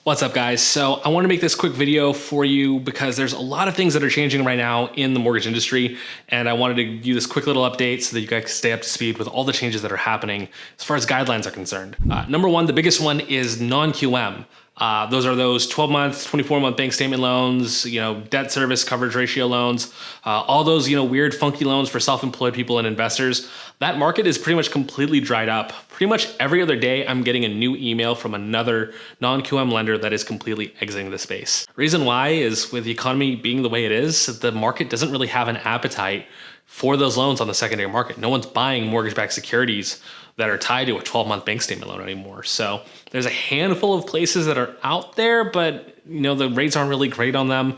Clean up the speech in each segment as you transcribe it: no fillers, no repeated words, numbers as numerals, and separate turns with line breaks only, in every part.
What's up, guys? So I want to make this quick video for you because there's a lot of things that are changing right now in the mortgage industry, and I wanted to give you this quick little update so that you guys can stay up to speed with all the changes that are happening as far as guidelines are concerned. Number one, the biggest one is non-QM. Those are those 12-month, 24-month bank statement loans, debt service coverage ratio loans, all those, weird, funky loans for self-employed people and investors. That market is pretty much completely dried up. Pretty much every other day, I'm getting a new email from another non-QM lender that is completely exiting the space. Reason why is with the economy being the way it is, the market doesn't really have an appetite for those loans on the secondary market. No one's buying mortgage-backed securities that are tied to a 12-month bank statement loan anymore. So there's a handful of places that are out there, but the rates aren't really great on them.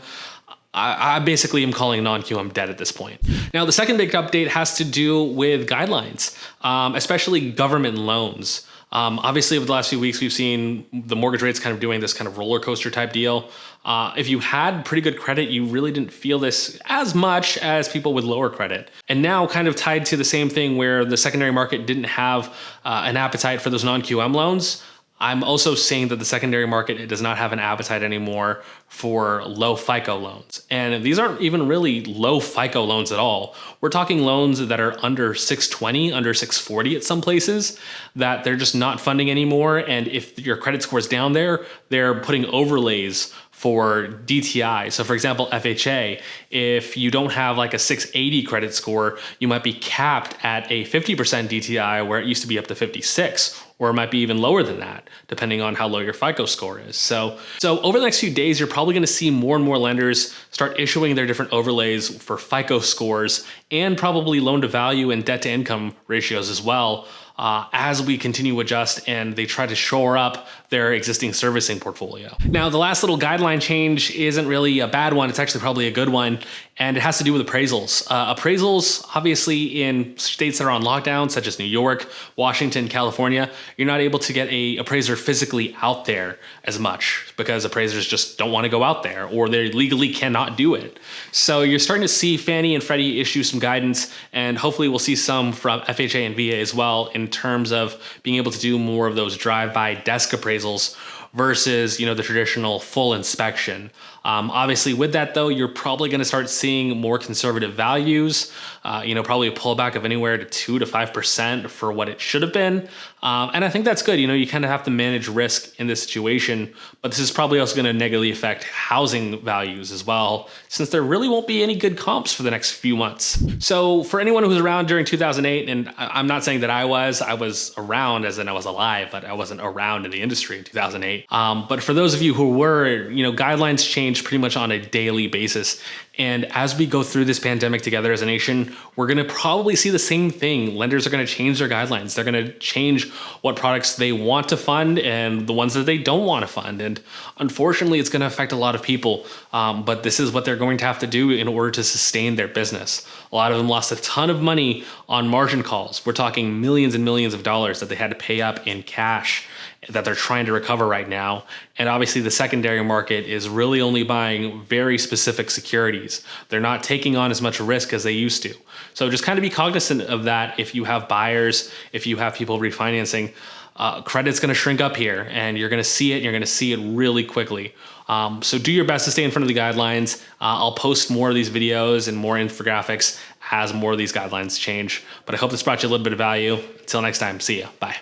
I basically am calling non-QM dead at this point. Now, the second big update has to do with guidelines, especially government loans. Obviously, over the last few weeks, we've seen the mortgage rates kind of doing this kind of roller coaster type deal. If you had pretty good credit, you really didn't feel this as much as people with lower credit. And now kind of tied to the same thing where the secondary market didn't have an appetite for those non-QM loans, I'm also saying that the secondary market does not have an appetite anymore for low FICO loans. And these aren't even really low FICO loans at all. We're talking loans that are under 620, under 640 at some places, that they're just not funding anymore. And if your credit score is down there, they're putting overlays for DTI. So for example, FHA, if you don't have like a 680 credit score, you might be capped at a 50% DTI where it used to be up to 56, or it might be even lower than that, depending on how low your FICO score is. So over the next few days, you're probably gonna see more and more lenders start issuing their different overlays for FICO scores and probably loan to value and debt to income ratios as well, as we continue to adjust and they try to shore up their existing servicing portfolio. Now, the last little guideline change isn't really a bad one. It's actually probably a good one, and it has to do with appraisals. Appraisals, obviously in states that are on lockdown, such as New York, Washington, California, you're not able to get an appraiser physically out there as much because appraisers just don't want to go out there or they legally cannot do it. So you're starting to see Fannie and Freddie issue some guidance, and hopefully we'll see some from FHA and VA as well in terms of being able to do more of those drive-by desk appraisals versus the traditional full inspection. Obviously with that though, you're probably going to start seeing more conservative values, probably a pullback of anywhere to 2 to 5% for what it should have been. And I think that's good. You kind of have to manage risk in this situation, but this is probably also going to negatively affect housing values as well, since there really won't be any good comps for the next few months. So for anyone who was around during 2008, and I'm not saying that I was around as in I was alive, but I wasn't around in the industry in 2008. But for those of you who were, guidelines change pretty much on a daily basis. And as we go through this pandemic together as a nation, we're going to probably see the same thing. Lenders are going to change their guidelines. They're going to change what products they want to fund and the ones that they don't want to fund. And unfortunately, it's going to affect a lot of people. But this is what they're going to have to do in order to sustain their business. A lot of them lost a ton of money on margin calls. We're talking millions and millions of dollars that they had to pay up in cash that they're trying to recover right now. And obviously the secondary market is really only buying very specific securities. They're not taking on as much risk as they used to. So just kind of be cognizant of that. If you have buyers, if you have people refinancing, credit's going to shrink up here and you're going to see it. And you're going to see it really quickly. So do your best to stay in front of the guidelines. I'll post more of these videos and more infographics as more of these guidelines change. But I hope this brought you a little bit of value. Until next time, see ya. Bye.